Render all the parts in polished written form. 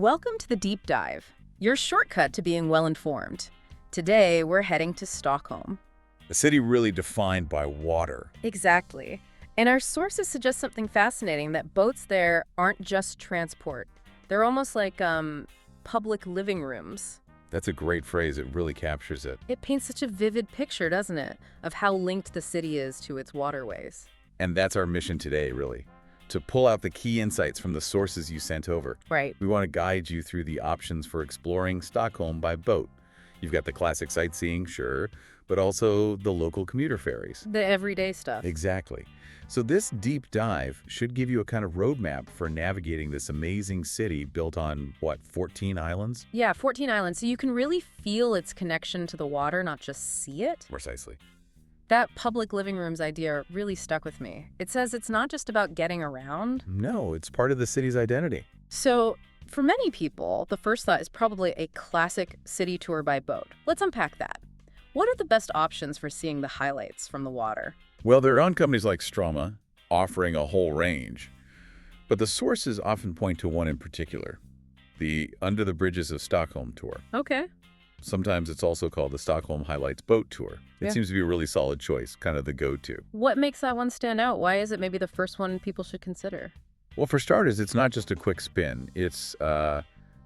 Welcome to the Deep Dive, your shortcut to being well-informed. Today, we're heading to Stockholm. A city really defined by water. Exactly. And our sources suggest something fascinating, that boats there aren't just transport. They're almost like, public living rooms. That's a great phrase. It really captures it. It paints such a vivid picture, doesn't it, of how linked the city is to its waterways. And that's our mission today, really, to pull out the key insights from the sources you sent over. Right. We want to guide you through the options for exploring Stockholm by boat. You've got the classic sightseeing, sure, but also the local commuter ferries. The everyday stuff. Exactly. So this deep dive should give you a kind of roadmap for navigating this amazing city built on, what, 14 islands? Yeah, 14 islands, so you can really feel its connection to the water, not just see it. Precisely. That public living rooms idea really stuck with me. It says it's not just about getting around. No, it's part of the city's identity. So, for many people, the first thought is probably a classic city tour by boat. Let's unpack that. What are the best options for seeing the highlights from the water? Well, there are on companies like Stroma offering a whole range, but the sources often point to one in particular, the Under the Bridges of Stockholm tour. Okay. Sometimes it's also called the Stockholm Highlights Boat Tour. It seems to be a really solid choice, kind of the go-to. What makes that one stand out? Why is it maybe the first one people should consider? Well, for starters, it's not just a quick spin. It's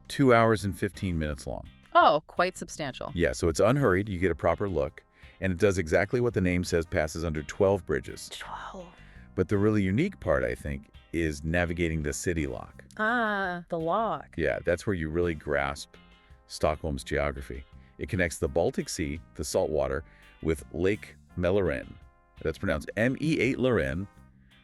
2 hours and 15 minutes long. Oh, quite substantial. Yeah, so it's unhurried. You get a proper look, and it does exactly what the name says, passes under 12 bridges. 12. But the really unique part, I think, is navigating the city lock. Ah, the lock. Yeah, that's where you really grasp Stockholm's geography. It connects the Baltic Sea, the saltwater, with Lake Mälaren. That's pronounced M-E-8-Laren,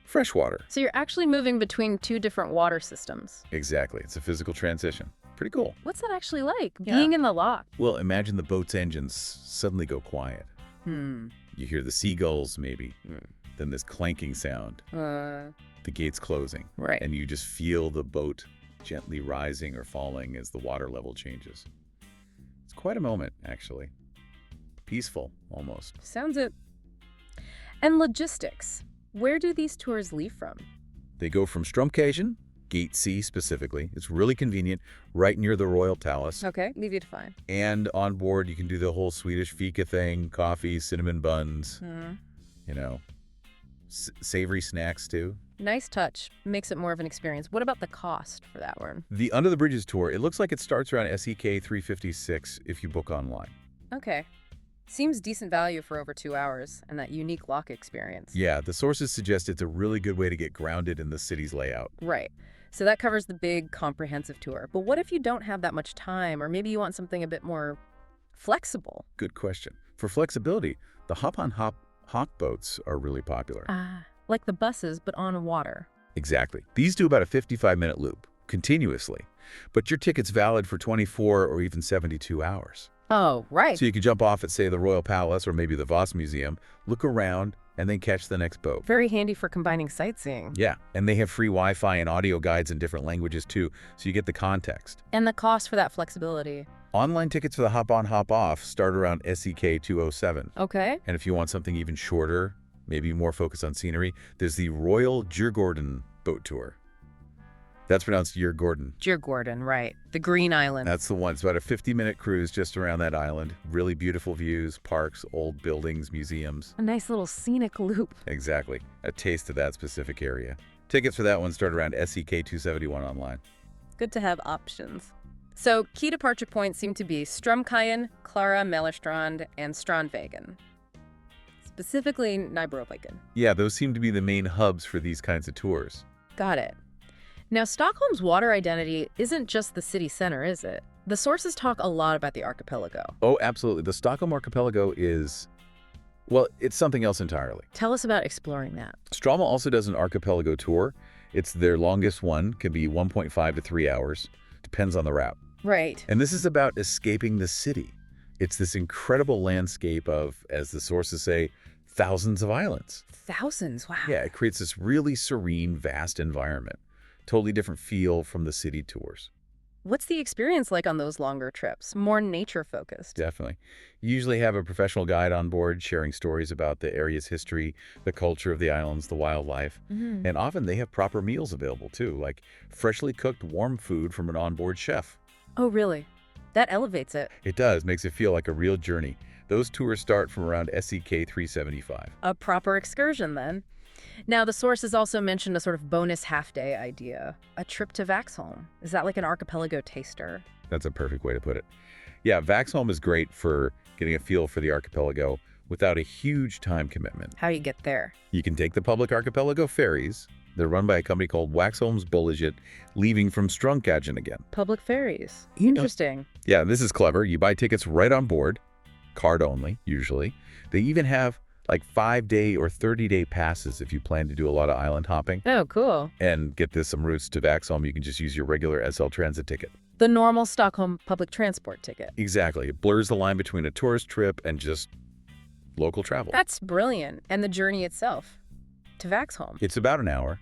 freshwater. So you're actually moving between two different water systems. Exactly. It's a physical transition. Pretty cool. What's that actually like, being in the lock? Well, imagine the boat's engines suddenly go quiet. You hear the seagulls, maybe. Then this clanking sound. The gates closing. Right. And you just feel the boat gently rising or falling as the water level changes. It's quite a moment, actually. Peaceful, almost. Sounds it. And logistics. Where do these tours leave from? They go from Stromkajen, Gate C specifically. It's really convenient, right near the Royal Palace. Okay, leave you to find. And on board, you can do the whole Swedish fika thing, coffee, cinnamon buns, you know, savory snacks too. Nice touch. Makes it more of an experience. What about the cost for that one? The Under the Bridges tour, it looks like it starts around SEK 356 if you book online. Okay. Seems decent value for over 2 hours and that unique lock experience. Yeah, the sources suggest it's a really good way to get grounded in the city's layout. Right. So that covers the big, comprehensive tour. But what if you don't have that much time, or maybe you want something a bit more flexible? Good question. For flexibility, the hop-on-hop boats are really popular. Like the buses, but on water. Exactly. These do about a 55-minute loop, continuously. But your ticket's valid for 24 or even 72 hours. Oh, right. So you can jump off at, say, the Royal Palace or maybe the Vasa Museum, look around, and then catch the next boat. Very handy for combining sightseeing. Yeah, and they have free Wi-Fi and audio guides in different languages too, so you get the context. And the cost for that flexibility. Online tickets for the hop-on, hop-off start around SEK 207. Okay. And if you want something even shorter, maybe more focused on scenery, there's the Royal Djurgården boat tour. That's pronounced Djurgården. Djurgården, right. The Green Island. That's the one. It's about a 50-minute cruise just around that island. Really beautiful views, parks, old buildings, museums. A nice little scenic loop. Exactly. A taste of that specific area. Tickets for that one start around SEK 271 online. Good to have options. So, key departure points seem to be Stromkajen, Klara Mellerstrand, and Strandvägen. Specifically, Nybroviken. Yeah, those seem to be the main hubs for these kinds of tours. Got it. Now, Stockholm's water identity isn't just the city center, is it? The sources talk a lot about the archipelago. Oh, absolutely. The Stockholm archipelago is, well, it's something else entirely. Tell us about exploring that. Stroma also does an archipelago tour. It's their longest one, can be 1.5 to 3 hours. Depends on the route. Right. And this is about escaping the city. It's this incredible landscape of, as the sources say, thousands of islands. Thousands, wow. Yeah, it creates this really serene, vast environment. Totally different feel from the city tours. What's the experience like on those longer trips? More nature-focused. Definitely. You usually have a professional guide on board sharing stories about the area's history, the culture of the islands, the wildlife. Hmm. And often they have proper meals available too, like freshly cooked warm food from an onboard chef. Oh, really? That elevates it. It does, makes it feel like a real journey. Those tours start from around SEK 375. A proper excursion, then. Now, the sources also mentioned a sort of bonus half-day idea, a trip to Vaxholm. Is that like an archipelago taster? That's a perfect way to put it. Yeah, Vaxholm is great for getting a feel for the archipelago without a huge time commitment. How you get there? You can take the public archipelago ferries. They're run by a company called Waxholm's Bolliget, leaving from Strunkagen again. Public ferries. Interesting. Yeah, this is clever. You buy tickets right on board, card only, usually. They even have like 5-day or 30-day passes if you plan to do a lot of island hopping. Oh, cool. And get this, some routes to Vaxholm, you can just use your regular SL Transit ticket. The normal Stockholm public transport ticket. Exactly. It blurs the line between a tourist trip and just local travel. That's brilliant. And the journey itself to Vaxholm. It's about an hour,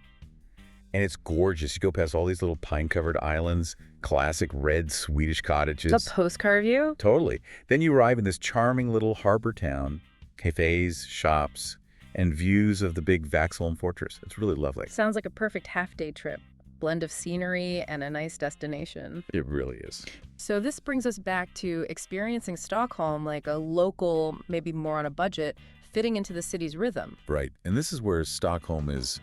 and it's gorgeous. You go past all these little pine-covered islands, classic red Swedish cottages. The postcard view? Totally. Then you arrive in this charming little harbor town, cafes, shops, and views of the big Vaxholm fortress. It's really lovely. Sounds like a perfect half-day trip. Blend of scenery and a nice destination. It really is. So this brings us back to experiencing Stockholm like a local, maybe more on a budget, fitting into the city's rhythm. Right. And this is where Stockholm is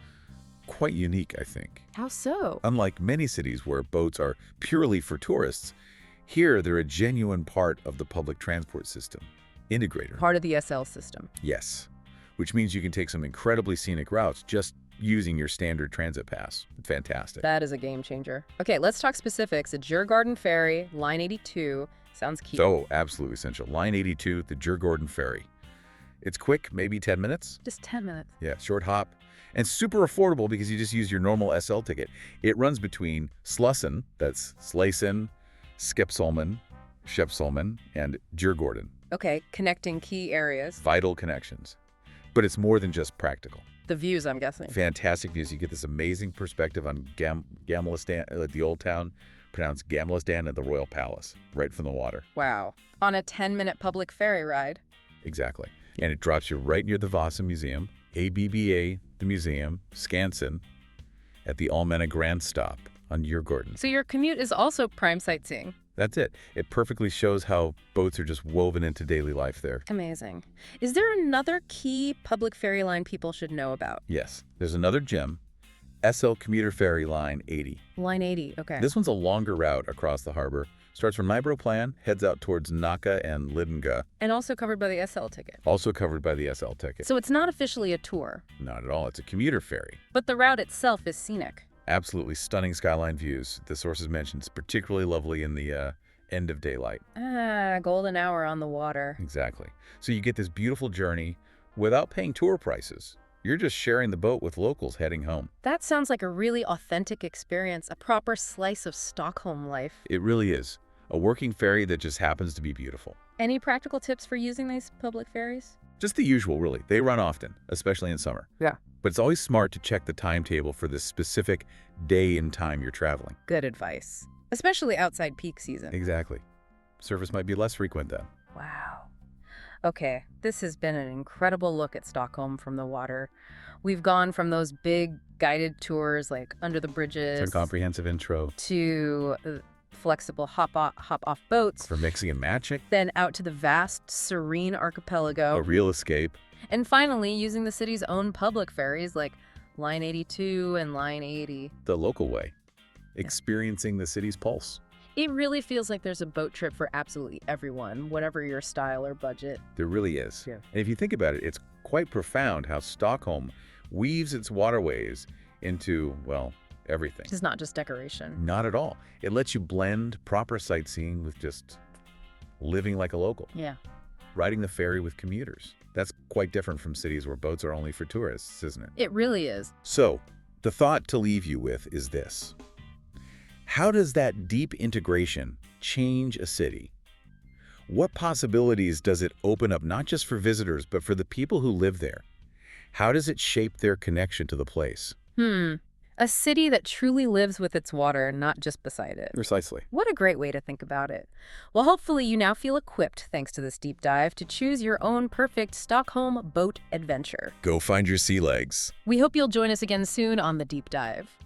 quite unique, I think. How so? Unlike many cities where boats are purely for tourists, here they're a genuine part of the public transport system. Integrator. Part of the SL system. Yes. Which means you can take some incredibly scenic routes just using your standard transit pass. Fantastic. That is a game changer. Okay, let's talk specifics. A Djurgården ferry, line 82. Sounds key. Oh, absolutely essential. Line 82, the Djurgården ferry. It's quick, maybe 10 minutes. Just 10 minutes. Yeah, short hop. And super affordable because you just use your normal SL ticket. It runs between Slussen, that's Slesen, Skepsolmen, Skeppsholmen, and Djurgården. Okay, connecting key areas. Vital connections. But it's more than just practical. The views, I'm guessing. Fantastic views. You get this amazing perspective on Gamlerstan, the old town, pronounced Gamlerstan, and the Royal Palace, right from the water. Wow. On a 10-minute public ferry ride. Exactly. And it drops you right near the Vasa Museum, ABBA, the museum, Skansen, at the Almena Grand Stop on Djurgården. So your commute is also prime sightseeing. That's it. It perfectly shows how boats are just woven into daily life there. Amazing. Is there another key public ferry line people should know about? Yes. There's another gem, SL Commuter Ferry Line 80. Line 80, okay. This one's a longer route across the harbor. Starts from Nybroplan, heads out towards Nacka and Lidingö. And also covered by the SL ticket. Also covered by the SL ticket. So it's not officially a tour. Not at all. It's a commuter ferry. But the route itself is scenic. Absolutely stunning skyline views. The sources mentioned it's particularly lovely in the end of daylight. Ah, golden hour on the water. Exactly. So you get this beautiful journey without paying tour prices. You're just sharing the boat with locals heading home. That sounds like a really authentic experience, a proper slice of Stockholm life. It really is. A working ferry that just happens to be beautiful. Any practical tips for using these public ferries? Just the usual, really. They run often, especially in summer. Yeah. But it's always smart to check the timetable for the specific day and time you're traveling. Good advice. Especially outside peak season. Exactly. Service might be less frequent then. Wow. Okay, this has been an incredible look at Stockholm from the water. We've gone from those big guided tours like under the bridges. It's a comprehensive intro. To flexible hop-off boats. For mixing and matching. Then out to the vast, serene archipelago. A real escape. And finally, using the city's own public ferries like Line 82 and Line 80. The local way. Experiencing the city's pulse. It really feels like there's a boat trip for absolutely everyone, whatever your style or budget. There really is. Yeah. And if you think about it, it's quite profound how Stockholm weaves its waterways into, well, everything. It's not just decoration. Not at all. It lets you blend proper sightseeing with just living like a local. Yeah. Riding the ferry with commuters. That's quite different from cities where boats are only for tourists, isn't it? It really is. So, the thought to leave you with is this. How does that deep integration change a city? What possibilities does it open up not just for visitors, but for the people who live there? How does it shape their connection to the place? A city that truly lives with its water, not just beside it. Precisely. What a great way to think about it. Well, hopefully you now feel equipped, thanks to this deep dive, to choose your own perfect Stockholm boat adventure. Go find your sea legs. We hope you'll join us again soon on the deep dive.